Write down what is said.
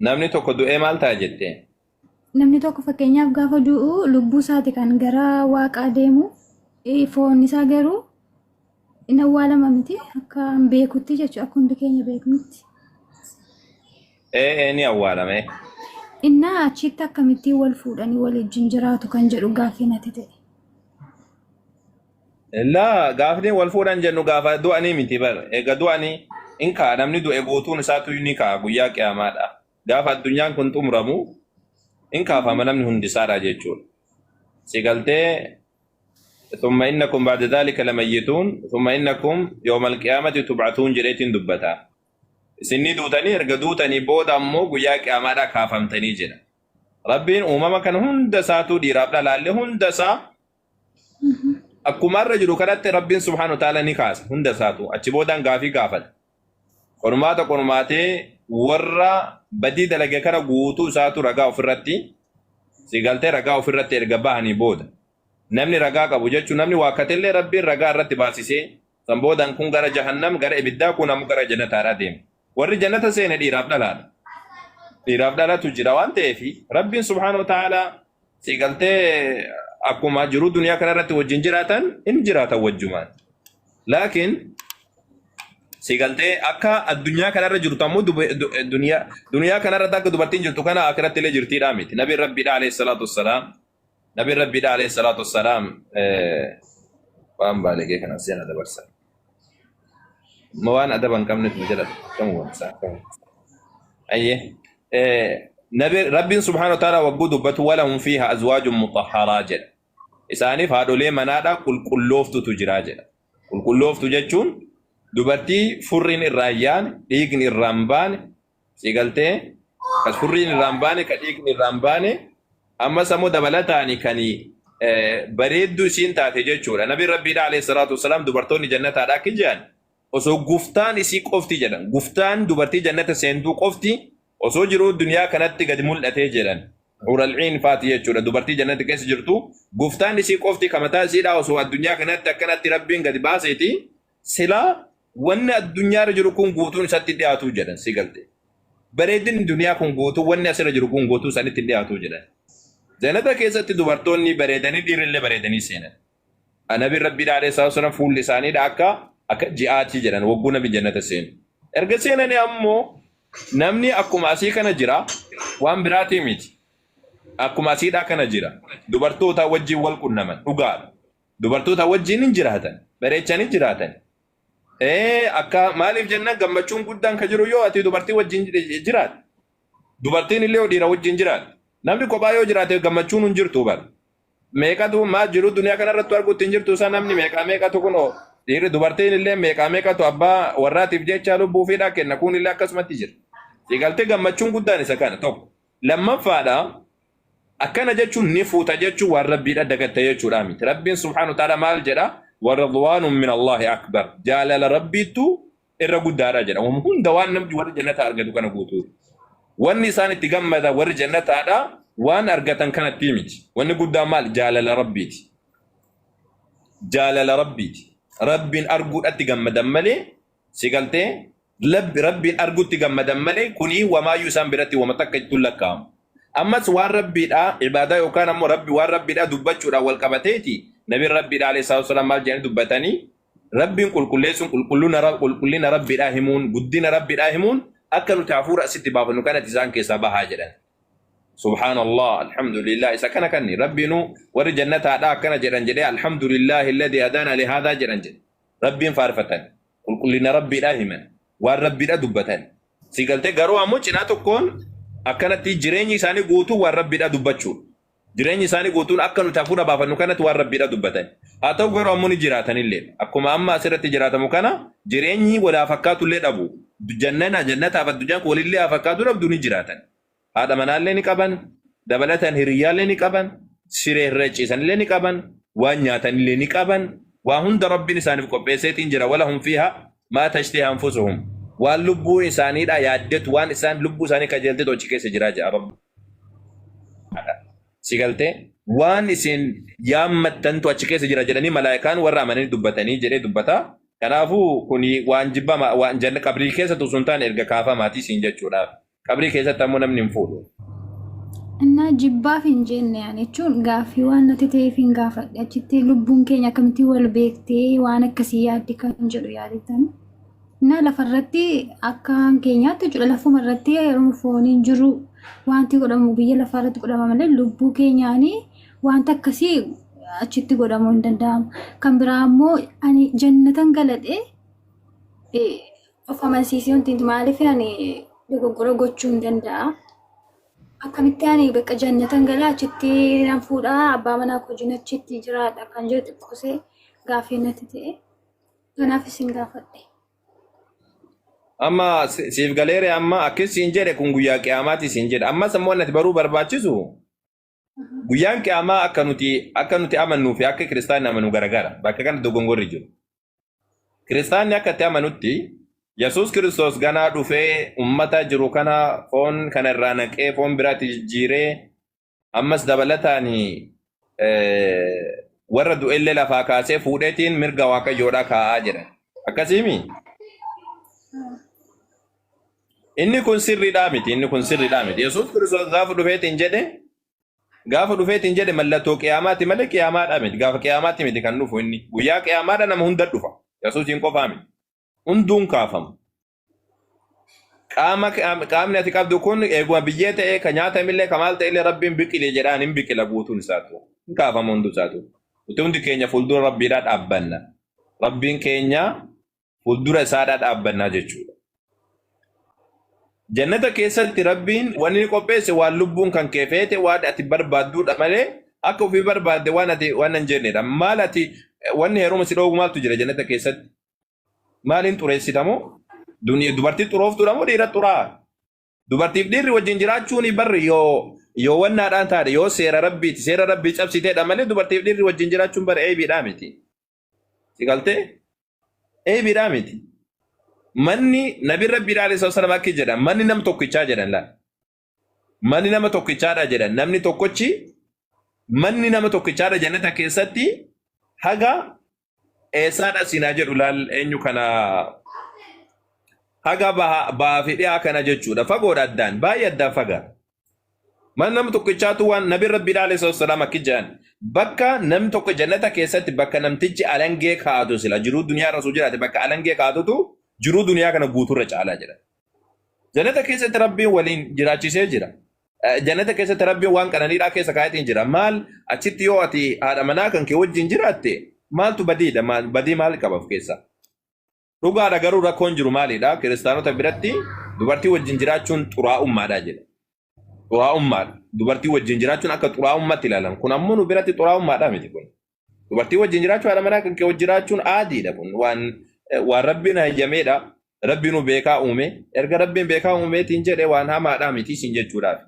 namni tokko du'ee maal ta'a jettee? Namni tokko fakkeenyaaf gaafa du'u lubbuu isaati kan gara waaqaa deemu foon isaa garuu in awwaalama miti akka beekutti jechuudha akka hundi keenya beeknutti. Ni awwaalame. Innaa achitti akkamittiin wal fuudhanii waliin jiraatu kan jedhu gaaffii natti ta'e. Laa gaafni wal fuudhan jennu gaafa du'anii miti bar. Egaa du'anii in ka'a namni du'e guutuun isaatu ni ka'a guyyaa qiyaamaadha. Gaafa addunyaan kun xumuramu in kaafama namni hundisaadha jechuudha. Sigaltee ثم إنكم بعد ذلك لميتون ثم إنكم يوم القيامة تبعثون جريتين دبتا سني دوتاني ارغدوتاني بود أمو قياك أمادا كافمتني جنا ربين أمما كان هندساتو دي رابنا لالي هندسا أكو مرة جلو كانت ربين سبحانه وتعالى نكاس هندساتو أچبودان غافي غافل قرماتي ورّا بديد لگه كان غوتو ساتو رغاو فرطي سيغالتي رغاو فرطي ارغباهني بود namni ragaa qabu jechuun namni waakatellee rabbiin ragaa irratti baasisee sanboodaan kun gara jahannam gara ibiddaa kun ammoo gara jannataadha deema. Warri jannata seene dhiiraaf dhalaadha. Dhiiraaf dhalatu jira waan ta'eef rabbiin subhaanahu wa ta'ala sigaltee akkuma jiru duniyaa kanarratti wajjin jiraatan in jiraatan wajjumaan. Laakiin sigaltee akka addunyaa kanarra jirtu ammoo duniyaa kanarratti akka dubartiin jirtu kana akkiratti illee jirtiidhaa miti. Nabiin rabbiidha alayhi salaatu wassalaam. نبي ربي عليه الصلاة والسلام وأم بالغ كان أسيانا دبرسا موان أدبا كم نتمجرد كم هو كم أيه نبي ربي سبحانه وتعالى وقود بت ولهم فيها أزواج مطهرات جل إساني فهذا ليه منادا كل لوفت تجراجل كل لوفت تجتون دبرتي فرين الريان إيجن الرمبان سيقلتي كفرين الرمبان كإيجن الرمبان أما سمو دبلتاني كاني بريدو سين تاتي جيتشورا نبي ربي عليه الصلاة والسلام دبرتوني جنة راكي جان وسو غفتان إسي قفتي جلن غفتان دبرتي جنة سيندو قفتي وسو جرو الدنيا كانت قد ملأتي جلن عور العين فاتي جيتشورا دبرتي جنة كيس جرتو غفتان إسي قفتي كمتا سيدا وسو الدنيا كانت ربين قد باسيتي سلا ون الدنيا رجلو كون غوتون ساتي دياتو جلن سيقلتي بريدين الدنيا كون غوتو ون أسر رجلو كون غوتو ساتي دياتو جلن جنة كيسة دبرتوني بريدني دير اللي بريدني سينا أنا بربي عليه الصلاة والسلام فول لساني داكا أك جاءتي جنان وقونا بجنة سين إرجع سينا نعمو نمني أكو ماسي كنا جرا وام براتي ميت أكو ماسي دا كنا جرا دبرتو تا وجي والكون نمن وقال دبرتو تا وجي نجرا هتن بريتشاني جرا هتن أكا مالي في جنة جنبشون قدام كجرو يو أتي دبرتي وجي جرات دبرتين اللي ودينا وجي جرات namni kophaa yoo jiraate gammachuun hin jirtu bar meeqatu maa jiru duniyaa kanarratti arguutti hin jirtu isaa namni meeqatu kunoo dhiirri dubartiin illee meeqatu abbaa warraatiif jecha lubbuu fiidhaa kenna kun illee akkasumatti jira sigaltee gammachuun guddaan isa kana tokko lammaffaadha akkana jechuun ni fuuta jechuun waan rabbiidha dagatte jechuudha miti rabbiin subhaanahu wa ta'ala maal jedha warradwaanun min allahi akbar jaalala rabbiitu irra guddaadha jedha hunda waan namni warra jannata argatu kana guutuudha wanni isaan itti gammada warri jannataadha waan argatan kanatti miti wanni guddaa maal jaalala rabbiiti rabbiin arguudhatti gammadan malee sigaltee rabbiin arguutti gammadan malee kuni wamaayyuu isaan biratti wama takka ittiin lakkaa'amu ammas waan rabbiidha ibaadaa yookaan ammoo rabbi waan rabbiidha dubbachuudhaan wal qabateeti nabiin rabbiidha alayhi salaatu wasalaam maal jedhanii dubbatanii rabbiin qulqulleessuun qulqullina rabbiidha himuun guddina rabbiidha himuun akka nuti hafuura asitti baafannu kanatti isaan keessaa bahaa jedhan subhaanallah alhamdulillah isa kana kanni rabbiinu warri jannataadha akkana jedhan jedhee alhamdulillahi alladhi hadaana lihaadaa jedhan jedhe rabbiin faarfatan qulqullina rabbiidha himan waan rabbiidha dubbatan sigaltee garuu ammoo cinaa tokkoon akkanatti jireenyi isaanii guutuu waan rabbiidha dubbachuu jireenyi isaanii guutuun akka nuti hafuura baafannu kanatti waan rabbiidha dubbatan haa ta'u garuu ammoo ni jiraatanillee akkuma amma asirratti jiraatamu kana jireenyi walaa fakkaatullee dhabu jannataaf addunyaan kun walillee haa fakkaatu dhabdu ni jiraatan haadha manaallee ni qaban dabalatan hiriyyaallee ni qaban siree irra ciisanillee ni qaban waan nyaatanillee ni qaban waa hunda rabbiin isaaniif qopheesseetiin jira walahum fiihaa maa tashtahi anfusuhum waan lubbuun isaaniidha yaaddetu waan isaan lubbuu isaanii kajeeltetu achi keessa jiraa jedha rabbi sigaltee waan isin yaammattantu achi keessa jira jedhanii malaayikaan warra amananii dubbatanii jedhee dubbataa kanaafuu kuni waan jibbama waan janna qabrii keessa tusuntaan erga kaafamaatii siin jechuudhaaf qabrii keessatti ammoo namni hin fuudhu. እና ጅባፍ እንጀነ ያኔቹን ጋፊ ዋና ተቴፊን ጋፈድ ያቺቲ ልቡን ኬኛ ከምቲ ወልቤክቴ ዋና ከሲያዲ ከንጀሉ ያዲተን እና ለፈረቲ አካን ኬኛ ተጁ ለፉ መረቲ ሩፎኒ እንጅሩ ዋንቲ ጎደሙ ብየ ለፈረቲ ጎደማ መለ ልቡ ኬኛኒ ዋንታ ከሲ አቺቲ ጎደሙ እንደንዳም ከምብራሞ አኒ ጀነተን ገለጤ ኦፋማንሲሲዮን ቲንት ማለፊ ያኔ ደጎጎረ ጎቹ እንደንዳ akkamitti ani bakka jannatan galaa achitti nan fuudhaa abbaa manaa koo jinachitti jiraadha kan jedhu xiqqoosee gaaffii natti ta'e kanaaf isin gaafadhe. Amma siif galeere amma akkis siin jedhe kun guyyaa qiyaamaati siin jedhe ammas ammoo natti baruu barbaachisu guyyaan qiyaamaa akka nuti amannuu fi akka kiristaanni amanu garagara bakka kana dogongorri jiru. Kiristaanni akka itti amanutti Yesus Kristos ganaa dhufee ummata jiru kana foon kana irraa naqee foon biraatti jijjiiree ammas dabalataani warra du'ellee lafaa kaasee fuudheetiin mirga waaqayyoodhaa kaa'aa jira. Akkasiimi? Inni kun sirriidhaa miti. Inni kun sirriidhaa miti. Yesus Kristos gaafa dhufeetiin jedhe mallattoo qiyaamaati malee qiyaamaadhaa miti. Gaafa qiyaamaatti miti kan dhufu inni. Guyyaa qiyaamaadha nama hunda dhufa. Yesuusiin qofaa miti. Hunduun kaafamu. Qaamni ati qabdu kun eeguma biyyee ta'ee ka nyaatamillee ka maal ta'illee rabbiin biqilee jedhaan hin biqila guutuun isaatu. Hin kaafamu hundi isaatu. Nuti hundi keenya fuuldura rabbiidhaa dhaabbanna. Rabbiin keenya fuuldura isaadhaa dhaabbannaa jechuudha. Jannata keessatti rabbiin wanni qopheesse waan lubbuun kan keefeete waan ati barbaadduudha malee akka ofii barbaadde waan hin jennedha. Maal ati wanni heeruma si dhoogu maaltu jira jannata keessatti? Maaliin xureessitamoo? Dubartii xurooftuudha moo dhiira xuraa? Dubartiif dhiirri wajjin jiraachuun barri yoo wannaadhaan taate yoo seera rabbii cabsiteedha malee dubartiif dhiirri wajjin jiraachuun bara eebiidhaa miti. Si galtee? Eebiidhaa miti. Manni nabi rabbiidhaa alayhi salaam akki jedha manni nama tokkichaa jedhan laal. Manni nama tokkichaadha jedhan namni tokkochi manni nama tokkichaadha jannata keessatti haga eessaadha sinaa jedhu laal eenyu kana haga ba'aa fi dhiyaa kana jechuudha fagoodha addaan baay'ee addaan fagaa. Man nama tokkichaatu waan nabi rabbiidhaa alayhi salaam akki jedhan bakka namni tokko jannata keessatti bakka namtichi alangee kaa'atu sila jiruu duniyaa irra osoo jiraate bakka alangee kaa'atutu jiruu duniyaa kana guuturra caalaa jira. Jannata keessatti rabbiin waliin jiraachisee jira. Jannata keessatti rabbiin waan qananiidhaa keessa kaa'atiin jira. Maal achitti yoo ati haadha manaa kan kee wajjin jiraatte maaltu badiidha? Badii maal qaba of keessaa? Dhugaadha garuu rakkoon jiru maalidha? Kiristaanota biratti dubartii wajjin jiraachuun xuraa'ummaadha jedha. Xuraa'ummaadha. Dubartii wajjin jiraachuun akka xuraa'ummaatti ilaalama. Kun ammoo nu biratti xuraa'ummaadha miti kun. Dubartii wajjin jiraachuu haadha manaa kan kee wajjin jiraachuun aadiidha kun. Waan rabbiin hayyameedha. Rabbiin beekaa uume. Erga rabbiin beekaa uumeetiin jedhe waan hamaadha miti siin jechuudhaaf.